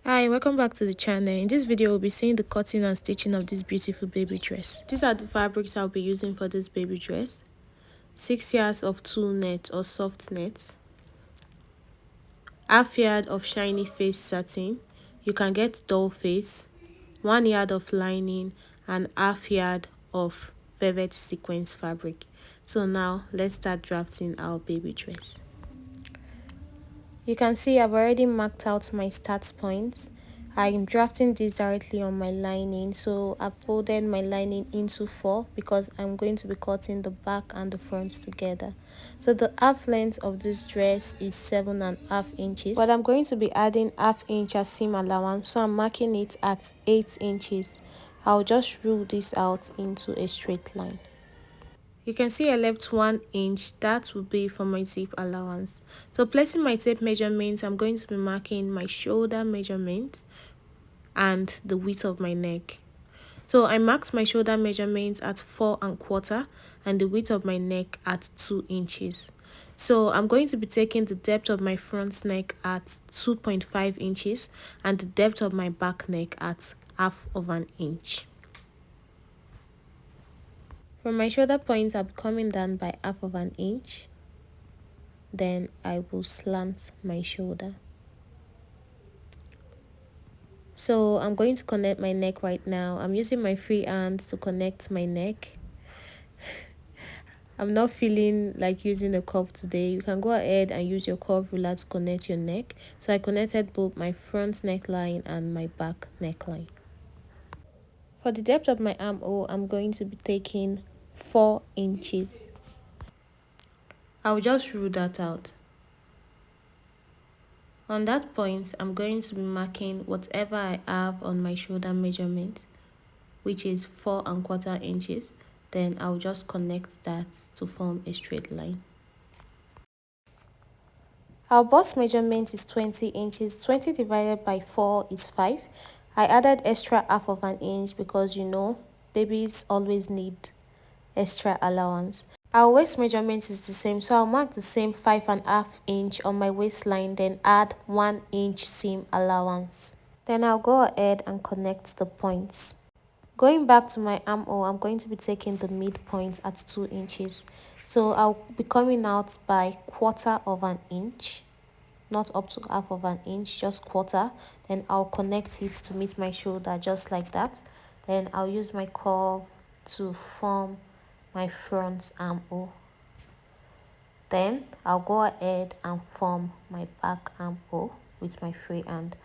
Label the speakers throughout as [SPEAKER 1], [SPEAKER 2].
[SPEAKER 1] Hi, welcome back to the channel. In this video, we'll be seeing the cutting and stitching of this beautiful baby dress. These are the fabrics I'll be using for this baby dress. 6 yards of tulle net or soft net, half yard of shiny face satin. You can get doll face, 1 yard of lining, and half yard of velvet sequence fabric. So now let's start drafting our baby dress. You can see I've already marked out my start points. I'm drafting this directly on my lining, so I've folded my lining into 4 because I'm going to be cutting the back and the front together. So the half length of this dress is 7.5 inches, but I'm going to be adding half inch as seam allowance, so I'm marking it at 8 inches. I'll just rule this out into a straight line. You can see I left 1 inch, that will be for my zip allowance. So placing my tape measurements, I'm going to be marking my shoulder measurement and the width of my neck. So I marked my shoulder measurements at 4¼ and the width of my neck at 2 inches. So I'm going to be taking the depth of my front neck at 2.5 inches and the depth of my back neck at ½ inch. From my shoulder point, I'll be coming down by ½ inch. Then I will slant my shoulder. So I'm going to connect my neck right now. I'm using my free hand to connect my neck. I'm not feeling like using a curve today. You can go ahead and use your curve ruler to connect your neck. So I connected both my front neckline and my back neckline. For the depth of my armhole, I'm going to be taking 4 inches. I'll just rule that out. On that point, I'm going to be marking whatever I have on my shoulder measurement, which is 4¼ inches. Then I'll just connect that to form a straight line. Our bust measurement is 20 inches. 20 divided by 4 is 5. I added extra ½ inch because babies always need extra allowance. Our waist measurement is the same, so I'll mark the same 5½ inch on my waistline, then add 1 inch seam allowance. Then I'll go ahead and connect the points. Going back to my armhole, I'm going to be taking the midpoint at 2 inches. So I'll be coming out by 1/4 inch, not up to ½ inch, just quarter. Then I'll connect it to meet my shoulder just like that. Then I'll use my curve to form my front armhole. Then I'll go ahead and form my back armhole with my free hand.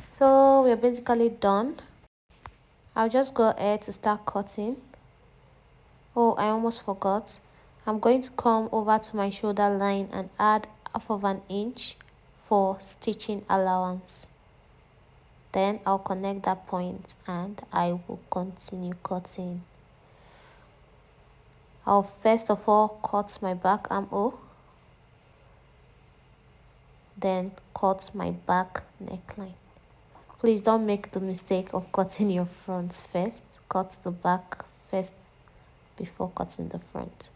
[SPEAKER 1] So we're basically done. I'll just go ahead to start cutting. Oh, I almost forgot. I'm going to come over to my shoulder line and add ½ inch for stitching allowance. Then I'll connect that point and I will continue cutting. I'll first of all cut my back armhole, then cut my back neckline. Please don't make the mistake of cutting your front first. Cut the back first before cutting the front.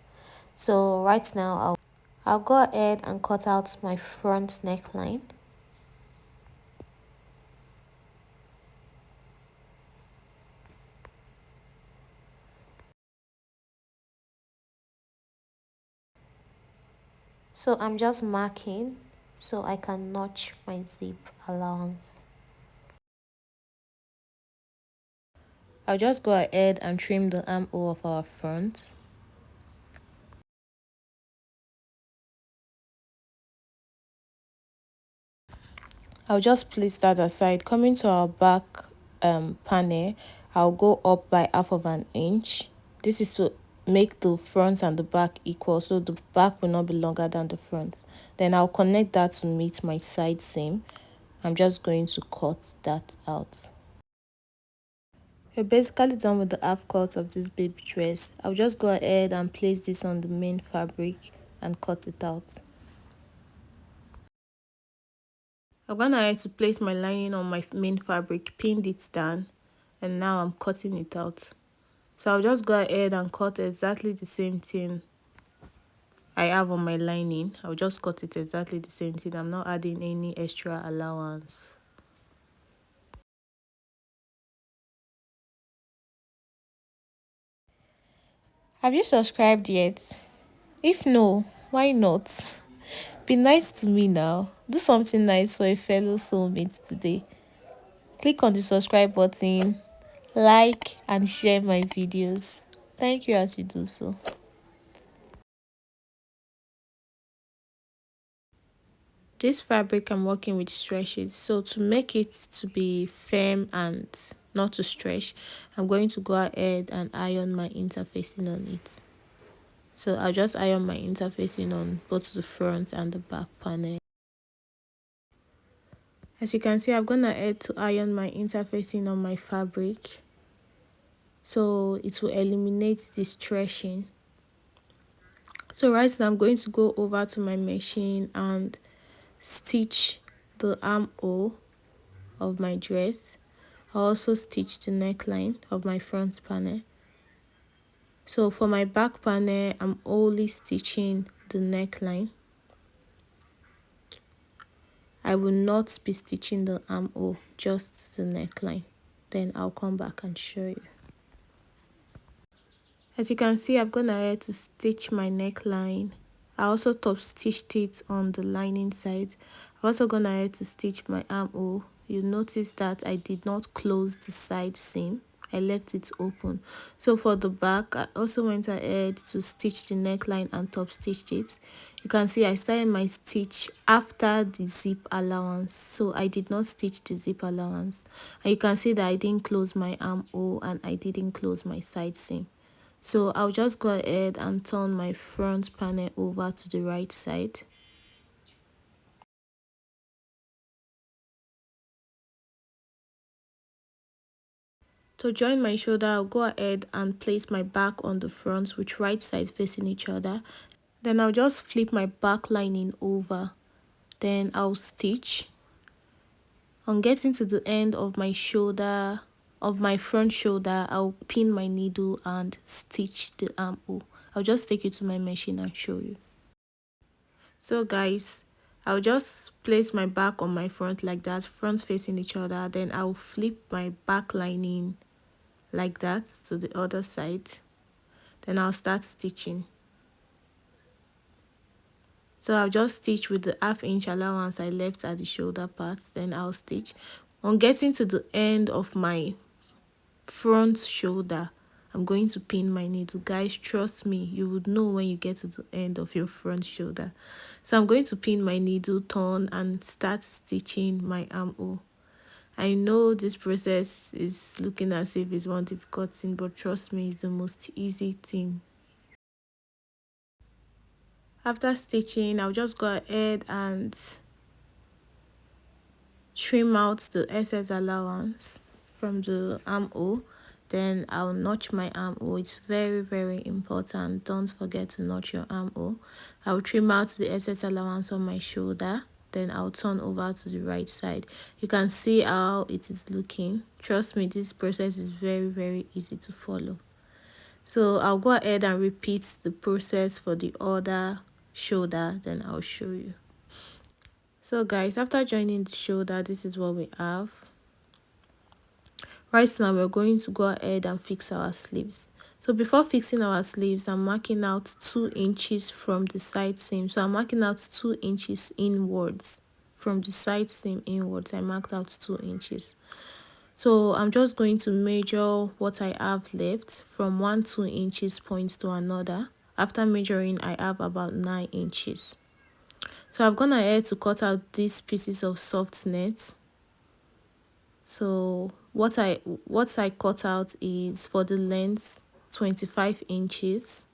[SPEAKER 1] So right now I'll go ahead and cut out my front neckline. So I'm just marking so I can notch my zip allowance. I'll just go ahead and trim the armhole of our front. I'll just place that aside. Coming to our back panel, I'll go up by ½ inch. This is to make the front and the back equal, so the back will not be longer than the front. Then I'll connect that to meet my side seam. I'm just going to cut that out. We're basically done with the half cut of this baby dress. I'll just go ahead and place this on the main fabric and cut it out. I've gone ahead to place my lining on my main fabric, pinned it down, and now I'm cutting it out. So I'll just go ahead and cut exactly the same thing I have on my lining. I'll just cut it exactly the same thing. I'm not adding any extra allowance. Have you subscribed yet? If no, why not? Be nice to me now. Do something nice for a fellow soulmate today. Click on the subscribe button, like and share my videos. Thank you as you do so. This fabric I'm working with stretches, so to make it to be firm and not to stretch, I'm going to go ahead and iron my interfacing on it. So I'll just iron my interfacing on both the front and the back panel. As you can see, I've gone ahead to iron my interfacing on my fabric, so it will eliminate the stretching. So right now I'm going to go over to my machine and stitch the armhole of my dress. I also stitch the neckline of my front panel. So for my back panel, I'm only stitching the neckline. I will not be stitching the armhole, just the neckline. Then I'll come back and show you. As you can see, I've gone ahead to stitch my neckline. I also top stitched it on the lining side. I've also gone ahead to stitch my armhole. You'll notice that I did not close the side seam. I left it open. So for the back, I also went ahead to stitch the neckline and top stitched it. You can see I started my stitch after the zip allowance, so I did not stitch the zip allowance. And you can see that I didn't close my armhole and I didn't close my side seam. So I'll just go ahead and turn my front panel over to the right side. To join my shoulder, I'll go ahead and place my back on the front with right side facing each other. Then I'll just flip my back lining over. Then I'll stitch. On getting to the end of my shoulder, of my front shoulder, I'll pin my needle and stitch the armhole. I'll just take it to my machine and show you. So guys, I'll just place my back on my front like that, front facing each other. Then I'll flip my back lining like that to the other side. Then I'll start stitching. So I'll just stitch with the ½ inch allowance I left at the shoulder part. Then I'll stitch. On getting to the end of my front shoulder, I'm going to pin my needle. Guys, trust me, you would know when you get to the end of your front shoulder. So I'm going to pin my needle, turn and start stitching my armhole. I know this process is looking as if it's one difficult thing, but trust me, it's the most easy thing. After stitching, I'll just go ahead and trim out the excess allowance from the armhole. Then I'll notch my armhole. It's very important. Don't forget to notch your armhole. I'll trim out the excess allowance on my shoulder. Then I'll turn over to the right side. You can see how it is looking. Trust me, this process is very easy to follow. So I'll go ahead and repeat the process for the other shoulder. Then I'll show you. So guys, after joining the shoulder, this is what we have. Right now we're going to go ahead and fix our sleeves. So before fixing our sleeves, I'm marking out 2 inches from the side seam. So I'm marking out 2 inches inwards. From the side seam inwards, I marked out 2 inches. So I'm just going to measure what I have left from 1 2 inches point to another. After measuring, I have about 9 inches. So I've gone ahead to cut out these pieces of soft net. So what I cut out is for the length 25 inches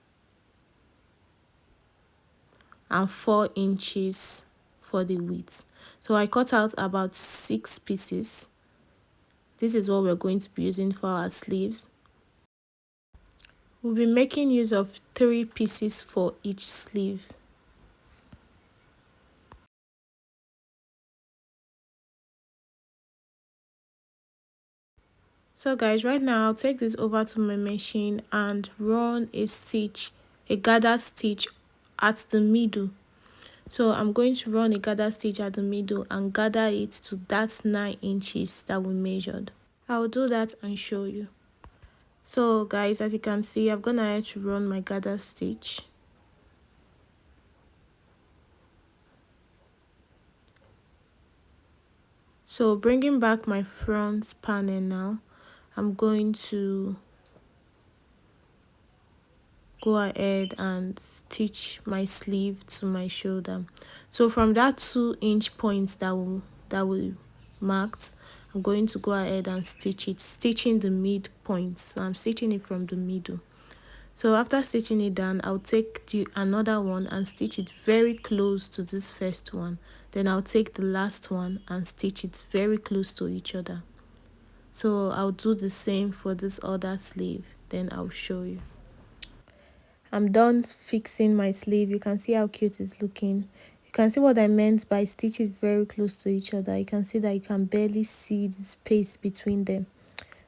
[SPEAKER 1] and 4 inches for the width. So I cut out about 6 pieces. This is what we're going to be using for our sleeves. We'll be making use of 3 pieces for each sleeve. So guys, right now I'll take this over to my machine and run a gather stitch at the middle. So I'm going to run a gather stitch at the middle and gather it to that 9 inches that we measured. I'll do that and show you. So guys, as you can see, I've gone ahead to run my gather stitch. So bringing back my front panel now, I'm going to go ahead and stitch my sleeve to my shoulder. So from that 2-inch point that we marked, I'm going to go ahead and stitch it, stitching the midpoint. So I'm stitching it from the middle. So after stitching it down, I'll take another one and stitch it very close to this first one. Then I'll take the last one and stitch it very close to each other. So I'll do the same for this other sleeve, then I'll show you. I'm done fixing my sleeve. You can see how cute it's looking. You can see what I meant by stitch it very close to each other. You can see that you can barely see the space between them.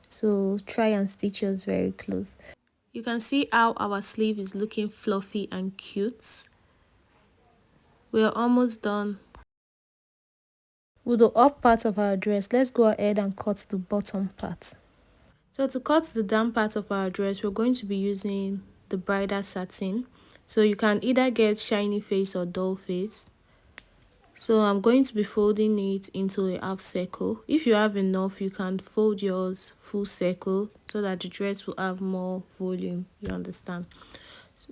[SPEAKER 1] So try and stitch yours very close. You can see how our sleeve is looking fluffy and cute. We're almost done with the up part of our dress. Let's go ahead and cut the bottom part. So to cut the down part of our dress, we're going to be using the bridal satin. So you can either get shiny face or dull face. So I'm going to be folding it into a half circle. If you have enough, you can fold yours full circle so that the dress will have more volume, you understand.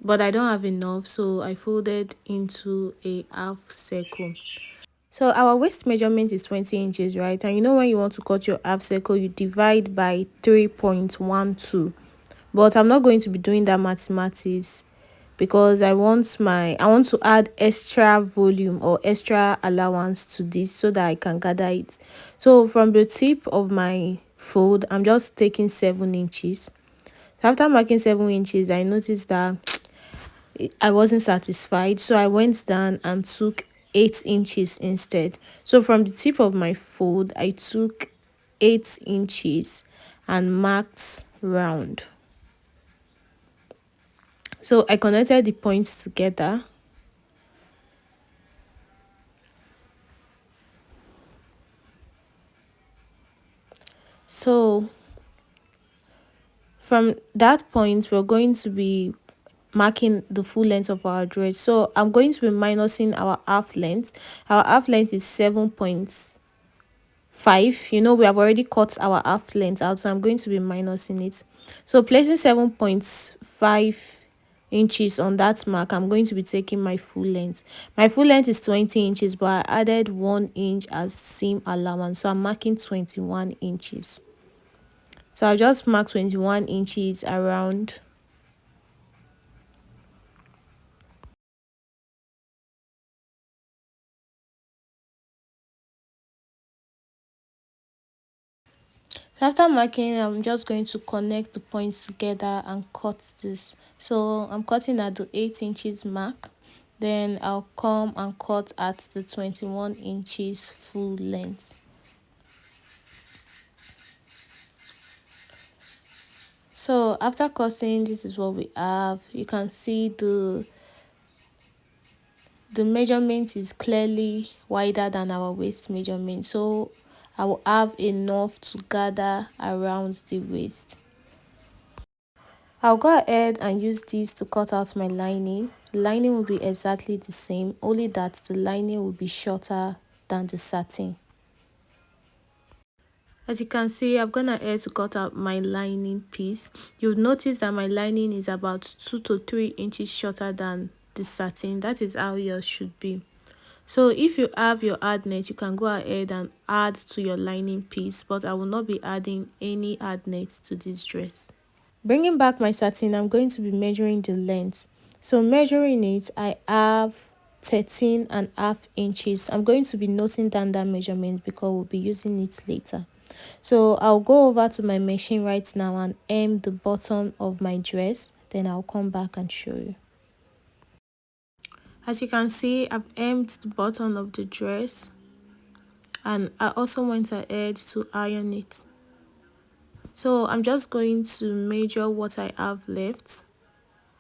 [SPEAKER 1] But I don't have enough, so I folded into a half circle. So our waist measurement is 20 inches, right? And you know when you want to cut your half circle, you divide by 3.12. But I'm not going to be doing that mathematics because I want to add extra volume or extra allowance to this so that I can gather it. So from the tip of my fold, I'm just taking 7 inches. After marking 7 inches, I noticed that I wasn't satisfied, so I went down and took 8 inches instead. So from the tip of my fold, I took 8 inches and marked round. So I connected the points together. So from that point, we're going to be marking the full length of our dress. So I'm going to be minusing our half length. Our half length is 7.5. You know, we have already cut our half length out, so I'm going to be minusing it. So placing 7.5 inches on that mark, I'm going to be taking my full length. My full length is 20 inches, but I added 1 inch as seam allowance, so I'm marking 21 inches. So I'll just mark 21 inches around. So after marking, I'm just going to connect the points together and cut this. So I'm cutting at the 8 inches mark. Then I'll come and cut at the 21 inches full length. So after cutting, this is what we have. You can see the measurement is clearly wider than our waist measurement. So I will have enough to gather around the waist. I'll go ahead and use this to cut out my lining. The lining will be exactly the same, only that the lining will be shorter than the satin. As you can see, I've gone ahead to cut out my lining piece. You'll notice that my lining is about 2 to 3 inches shorter than the satin. That is how yours should be. So if you have your add net, you can go ahead and add to your lining piece, but I will not be adding any add net to this dress. Bringing back my satin, I'm going to be measuring the length. So measuring it, I have 13.5 inches. I'm going to be noting down that measurement because we'll be using it later. So I'll go over to my machine right now and hem the bottom of my dress. Then I'll come back and show you. As you can see, I've hemmed the bottom of the dress. And I also went ahead to iron it. So I'm just going to measure what I have left.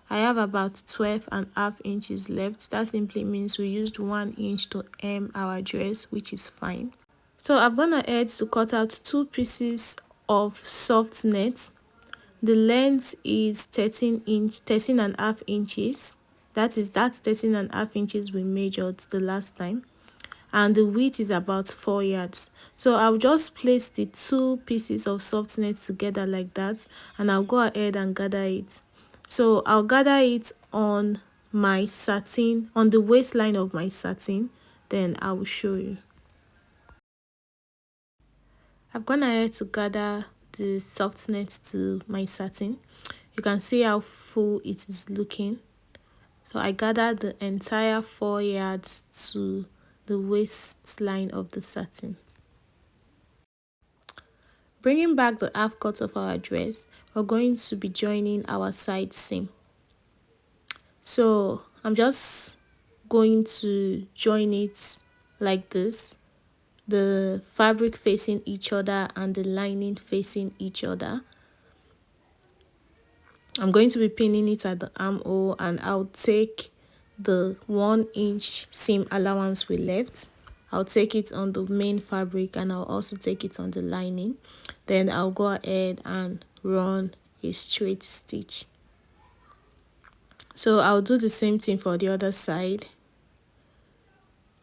[SPEAKER 1] I have about 12.5 inches left. That simply means we used 1 inch to hem our dress, which is fine. So I've gone ahead to cut out 2 pieces of soft net. The length is 13.5 inches. That's 13.5 inches we measured the last time, and the width is about 4 yards. So I'll just place the two pieces of soft net together like that, and I'll go ahead and gather it. So I'll gather it on my satin, on the waistline of my satin, then I will show you. I've gone ahead to gather the soft net to my satin. You can see how full it is looking. So I gathered the entire 4 yards to the waistline of the satin. Bringing back the half cut of our dress, we're going to be joining our side seam. So I'm just going to join it like this, the fabric facing each other and the lining facing each other. I'm going to be pinning it at the armhole, and I'll take the 1 inch seam allowance we left. I'll take it on the main fabric, and I'll also take it on the lining. Then I'll go ahead and run a straight stitch. So I'll do the same thing for the other side,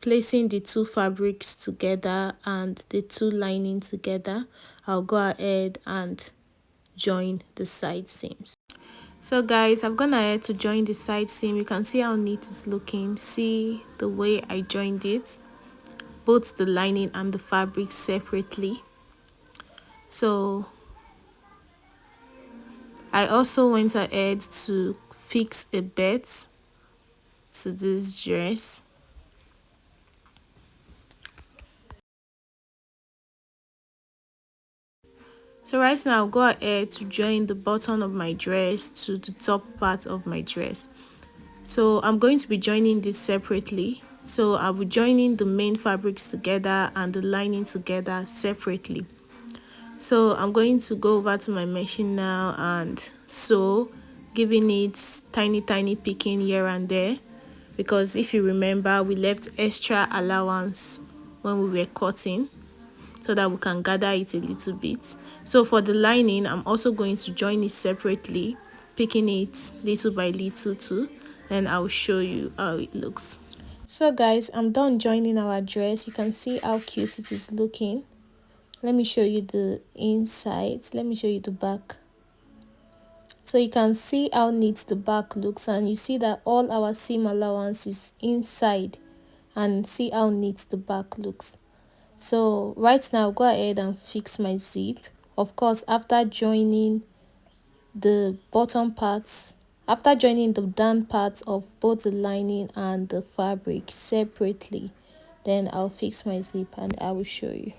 [SPEAKER 1] placing the two fabrics together and the two lining together. I'll go ahead and join the side seams. So guys, I've gone ahead to join the side seam. You can see how neat it's looking. See the way I joined it, both the lining and the fabric separately. So I also went ahead to fix a belt to this dress. So right now I'll go ahead to join the bottom of my dress to the top part of my dress. So I'm going to be joining this separately. So I'll be joining the main fabrics together and the lining together separately. So I'm going to go over to my machine now and sew, giving it tiny picking here and there, because if you remember, we left extra allowance when we were cutting so that we can gather it a little bit. So for the lining, I'm also going to join it separately, picking it little by little too, and I'll show you how it looks. So guys, I'm done joining our dress. You can see how cute it is looking. Let me show you the inside. Let me show you the back. So you can see how neat the back looks, and you see that all our seam allowance is inside, and see how neat the back looks. So right now, go ahead and fix my zip. Of course, after joining the bottom parts, after joining the down parts of both the lining and the fabric separately, then I'll fix my zip and I will show you.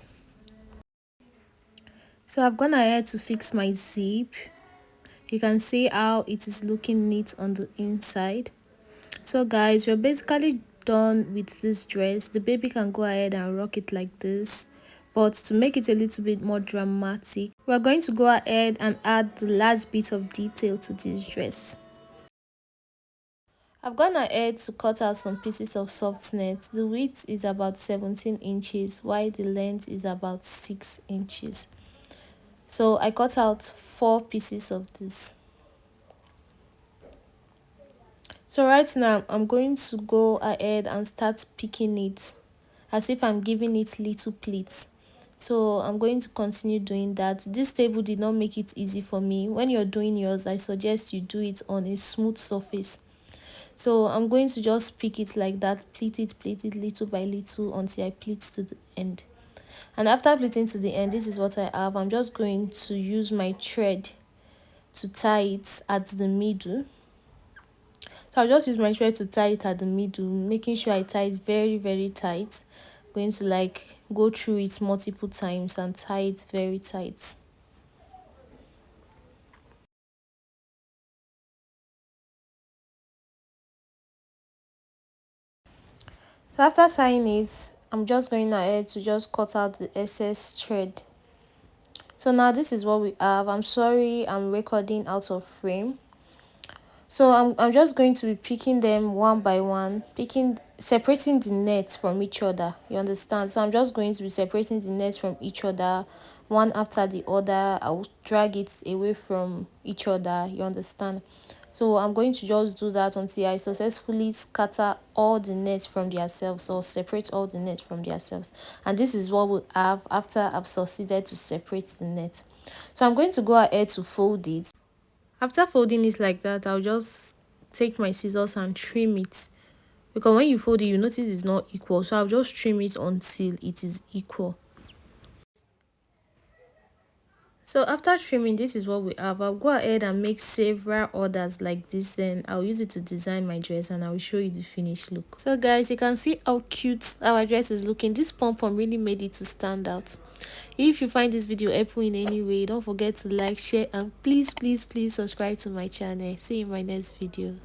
[SPEAKER 1] So I've gone ahead to fix my zip. You can see how it is looking neat on the inside. So guys, we're basically done with this dress. The baby can go ahead and rock it like this, but to make it a little bit more dramatic, we're going to go ahead and add the last bit of detail to this dress. I've gone ahead to cut out some pieces of soft net. The width is about 17 inches while the length is about 6 inches. So I cut out 4 pieces of this. So right now I'm going to go ahead and start picking it as if I'm giving it little pleats. So I'm going to continue doing that. This table did not make it easy for me. When you're doing yours, I suggest you do it on a smooth surface. So I'm going to just pick it like that, pleat it little by little until I pleat to the end. And after pleating to the end, this is what I have. I'm just going to use my thread to tie it at the middle. So I'll just use my thread to tie it at the middle, making sure I tie it very tight. I'm going to like go through it multiple times and tie it very tight. So after tying it, I'm just going ahead to just cut out the excess thread. So now this is what we have. I'm sorry I'm recording out of frame. So I'm just going to be picking them one by one, separating the net from each other. You understand? So I'm just going to be separating the net from each other, one after the other. I'll drag it away from each other, you understand? So I'm going to just do that until I successfully scatter all the nets from themselves, or separate all the nets from themselves. And this is what we'll have after I've succeeded to separate the net. So I'm going to go ahead to fold it. After folding it like that, I'll just take my scissors and trim it, because when you fold it, you notice it's not equal. So I'll just trim it until it is equal. So after trimming, this is what we have. I'll go ahead and make several orders like this, then I'll use it to design my dress, and I will show you the finished look. So guys, you can see how cute our dress is looking. This pom-pom really made it to stand out. If you find this video helpful in any way, don't forget to like, share, and please subscribe to my channel. See you in my next video.